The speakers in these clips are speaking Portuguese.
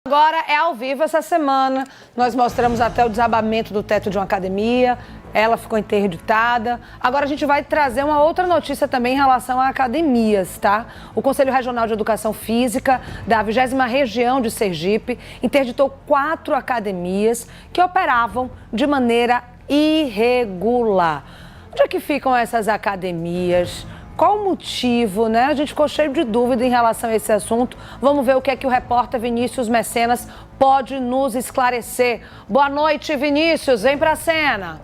Agora é ao vivo essa semana. Nós mostramos até o desabamento do teto de uma academia. Ela ficou interditada. Agora a gente vai trazer uma outra notícia também em relação a academias, tá? O Conselho Regional de Educação Física da 20ª Região de Sergipe interditou 4 academias que operavam de maneira irregular. Onde é que ficam essas academias? Qual o motivo, né? A gente ficou cheio de dúvida em relação a esse assunto. Vamos ver o que é que o repórter Vinícius Mecenas pode nos esclarecer. Boa noite, Vinícius. Vem pra cena.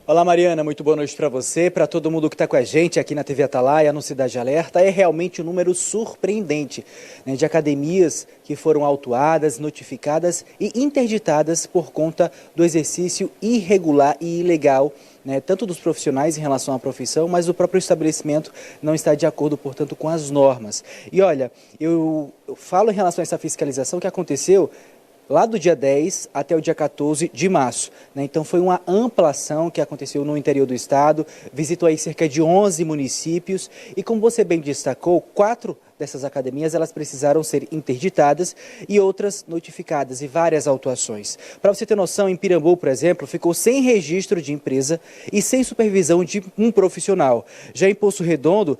Olá, Mariana. Muito boa noite para você, para todo mundo que está com a gente aqui na TV Atalaia, no Cidade Alerta. É realmente um número surpreendente, né, de academias que foram autuadas, notificadas e interditadas por conta do exercício irregular e ilegal, né, tanto dos profissionais em relação à profissão, mas o próprio estabelecimento não está de acordo, portanto, com as normas. E olha, eu falo em relação a essa fiscalização que aconteceu lá do dia 10 até o dia 14 de março. Né? Então foi uma ampla ação que aconteceu no interior do estado, visitou aí cerca de 11 municípios e, como você bem destacou, 4 dessas academias elas precisaram ser interditadas e outras notificadas e várias autuações. Para você ter noção, em Pirambu, por exemplo, ficou sem registro de empresa e sem supervisão de um profissional. Já em Poço Redondo,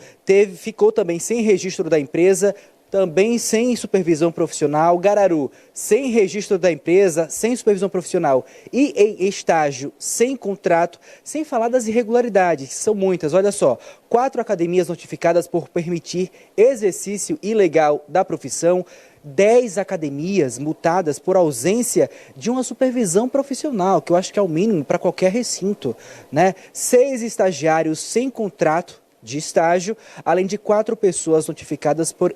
ficou também sem registro da empresa, também sem supervisão profissional. Gararu, sem registro da empresa, sem supervisão profissional e em estágio, sem contrato, sem falar das irregularidades, que são muitas. Olha só, 4 academias notificadas por permitir exercício ilegal da profissão, 10 academias multadas por ausência de uma supervisão profissional, que eu acho que é o mínimo para qualquer recinto, né? 6 estagiários sem contrato de estágio, além de 4 pessoas notificadas por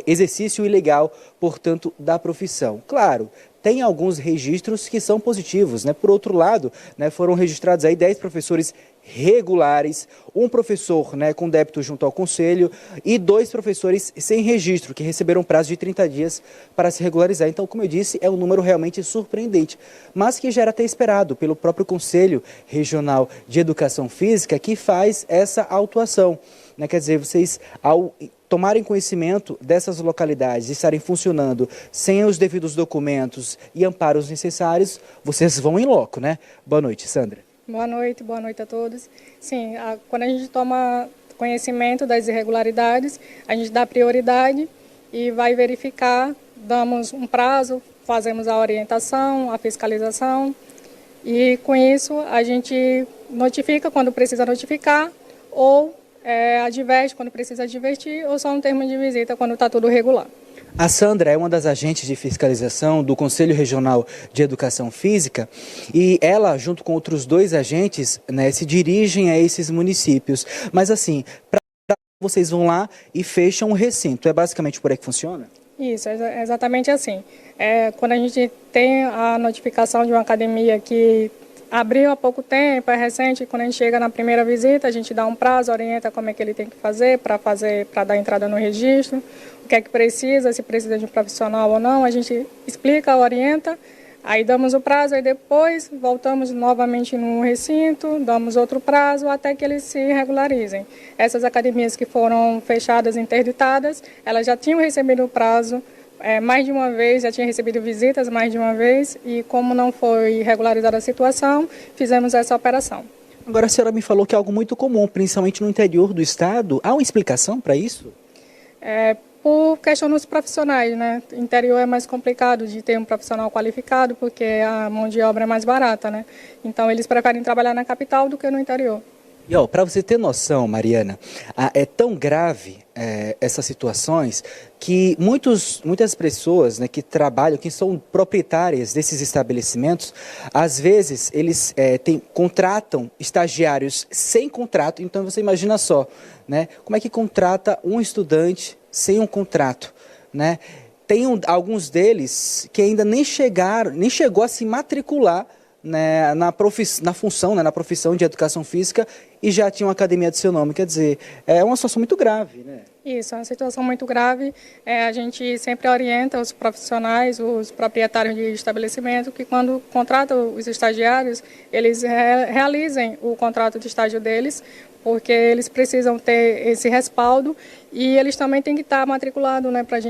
exercício ilegal, portanto, da profissão. Claro, tem alguns registros que são positivos, né? Por outro lado, né, foram registrados aí 10 professores regulares, um professor, né, com débito junto ao conselho e 2 professores sem registro, que receberam prazo de 30 dias para se regularizar. Então, como eu disse, é um número realmente surpreendente, mas que já era até esperado pelo próprio Conselho Regional de Educação Física, que faz essa autuação. Né? Quer dizer, vocês, ao tomarem conhecimento dessas localidades, estarem funcionando sem os devidos documentos e amparos necessários, vocês vão em loco, né? Boa noite, Sandra. Boa noite a todos. Sim, quando a gente toma conhecimento das irregularidades, a gente dá prioridade e vai verificar, damos um prazo, fazemos a orientação, a fiscalização e com isso a gente notifica quando precisa notificar ou adverte quando precisa advertir ou só um termo de visita quando está tudo regular. A Sandra é uma das agentes de fiscalização do Conselho Regional de Educação Física e ela, junto com outros 2 agentes, né, se dirigem a esses municípios. Mas assim, vocês vão lá e fecham o recinto. É basicamente por aí que funciona? Isso, é exatamente assim. Quando a gente tem a notificação de uma academia que abriu há pouco tempo, é recente, quando a gente chega na primeira visita, a gente dá um prazo, orienta como é que ele tem que fazer para dar entrada no registro, o que é que precisa, se precisa de um profissional ou não, a gente explica, orienta, aí damos o prazo, aí depois voltamos novamente no recinto, damos outro prazo até que eles se regularizem. Essas academias que foram fechadas, interditadas, elas já tinham recebido o prazo, mais de uma vez, já tinha recebido visitas mais de uma vez e como não foi regularizada a situação, fizemos essa operação. Agora a senhora me falou que é algo muito comum, principalmente no interior do estado. Há uma explicação para isso? Por questão dos profissionais, né? O interior é mais complicado de ter um profissional qualificado porque a mão de obra é mais barata, né? Então eles preferem trabalhar na capital do que no interior. E para você ter noção, Mariana, é tão grave essas situações que muitas pessoas, né, que trabalham, que são proprietárias desses estabelecimentos, às vezes eles contratam estagiários sem contrato. Então você imagina só, né, como é que contrata um estudante sem um contrato, né? Tem alguns deles que ainda nem chegou a se matricular, né, na função, né, na profissão de educação física e já tinha uma academia de seu nome. Quer dizer, é uma situação muito grave, né? Isso, é uma situação muito grave. A gente sempre orienta os profissionais, os proprietários de estabelecimento, que quando contratam os estagiários, eles realizem o contrato de estágio deles, porque eles precisam ter esse respaldo e eles também têm que estar matriculados, né, para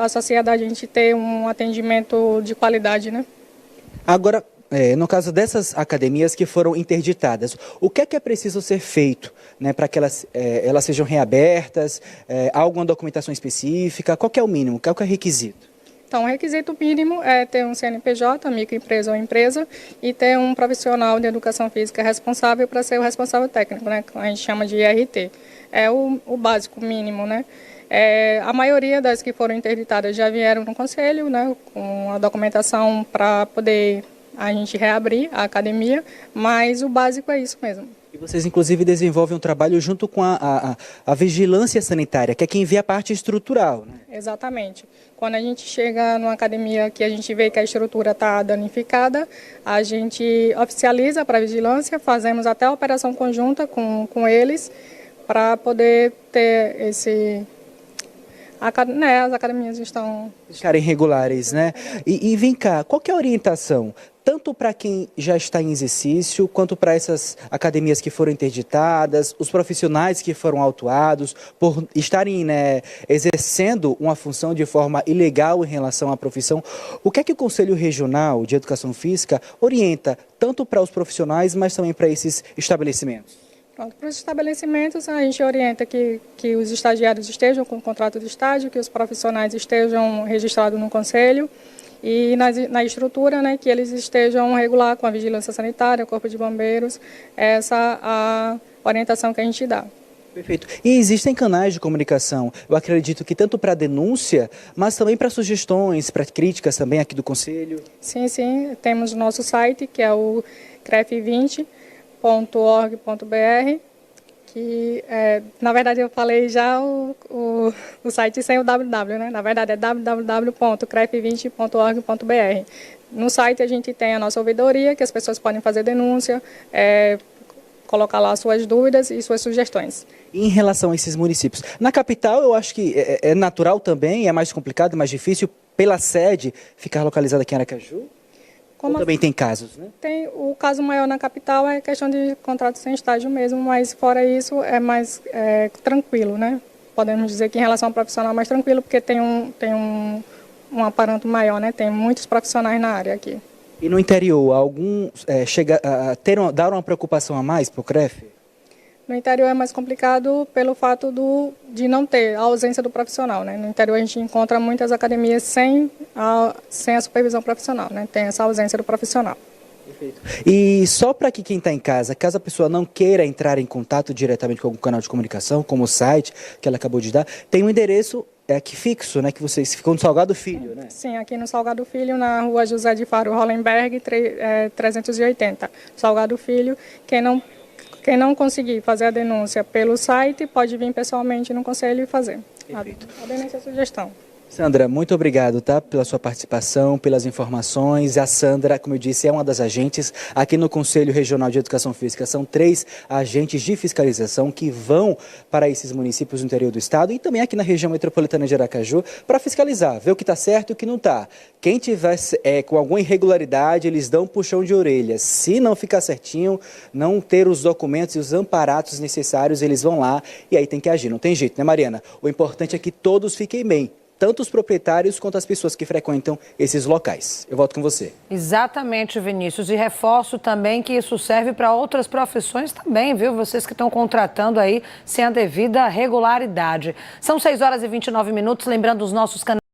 a sociedade, a gente ter um atendimento de qualidade, né? Agora, no caso dessas academias que foram interditadas, o que é preciso ser feito, né, para que elas sejam reabertas? Há alguma documentação específica? Qual que é o mínimo? Qual que é o requisito? Então, o requisito mínimo é ter um CNPJ, microempresa ou empresa, e ter um profissional de educação física responsável para ser o responsável técnico, né, que a gente chama de IRT. É o básico mínimo, né? A maioria das que foram interditadas já vieram no conselho, né, com a documentação para poder a gente reabrir a academia, mas o básico é isso mesmo. E vocês, inclusive, desenvolvem um trabalho junto com a vigilância sanitária, que é quem vê a parte estrutural, né? Exatamente. Quando a gente chega numa academia que a gente vê que a estrutura está danificada, a gente oficializa para a vigilância, fazemos até a operação conjunta com eles, para poder ter esse... as academias estão... Ficarem regulares, né? E vem cá, qual que é a orientação? Tanto para quem já está em exercício, quanto para essas academias que foram interditadas, os profissionais que foram autuados por estarem, né, exercendo uma função de forma ilegal em relação à profissão. O que é que o Conselho Regional de Educação Física orienta, tanto para os profissionais, mas também para esses estabelecimentos? Pronto, para os estabelecimentos, a gente orienta que os estagiários estejam com contrato de estágio, que os profissionais estejam registrados no Conselho, e na estrutura, né, que eles estejam regular com a vigilância sanitária, o corpo de bombeiros, essa a orientação que a gente dá. Perfeito. E existem canais de comunicação, eu acredito que tanto para denúncia, mas também para sugestões, para críticas também aqui do Conselho? Sim, sim, temos o nosso site, que é o cref20.org.br, que, na verdade, eu falei já o site sem o www, né? Na verdade, é www.cref20.org.br. No site a gente tem a nossa ouvidoria, que as pessoas podem fazer denúncia, colocar lá suas dúvidas e suas sugestões. E em relação a esses municípios, na capital eu acho que é natural também, é mais complicado, mais difícil, pela sede ficar localizada aqui em Aracaju? Ou também tem casos, né? Tem, o caso maior na capital é questão de contrato sem estágio mesmo, mas fora isso é mais tranquilo, né? Podemos dizer que em relação ao profissional é mais tranquilo, porque tem um aparato maior, né? Tem muitos profissionais na área aqui. E no interior, algum dar uma preocupação a mais para o CREF? No interior é mais complicado pelo fato de não ter a ausência do profissional, né? No interior a gente encontra muitas academias sem a supervisão profissional, né? Tem essa ausência do profissional. Perfeito. E só para que quem está em casa, caso a pessoa não queira entrar em contato diretamente com algum canal de comunicação, como o site que ela acabou de dar, tem um endereço aqui fixo, né? Que vocês ficam no Salgado Filho, né? Sim, aqui no Salgado Filho, na rua José de Faro Hollenberg, 380. Salgado Filho, quem não conseguir fazer a denúncia pelo site, pode vir pessoalmente no conselho e fazer a denúncia e a sugestão. Sandra, muito obrigado, tá, pela sua participação, pelas informações. A Sandra, como eu disse, é uma das agentes aqui no Conselho Regional de Educação Física. São 3 agentes de fiscalização que vão para esses municípios do interior do estado e também aqui na região metropolitana de Aracaju para fiscalizar, ver o que está certo e o que não está. Quem tiver com alguma irregularidade, eles dão um puxão de orelha. Se não ficar certinho, não ter os documentos e os amparatos necessários, eles vão lá e aí tem que agir. Não tem jeito, né, Mariana? O importante é que todos fiquem bem, tanto os proprietários quanto as pessoas que frequentam esses locais. Eu volto com você. Exatamente, Vinícius. E reforço também que isso serve para outras profissões também, viu? Vocês que estão contratando aí sem a devida regularidade. São 6 horas e 29 minutos, lembrando os nossos canais.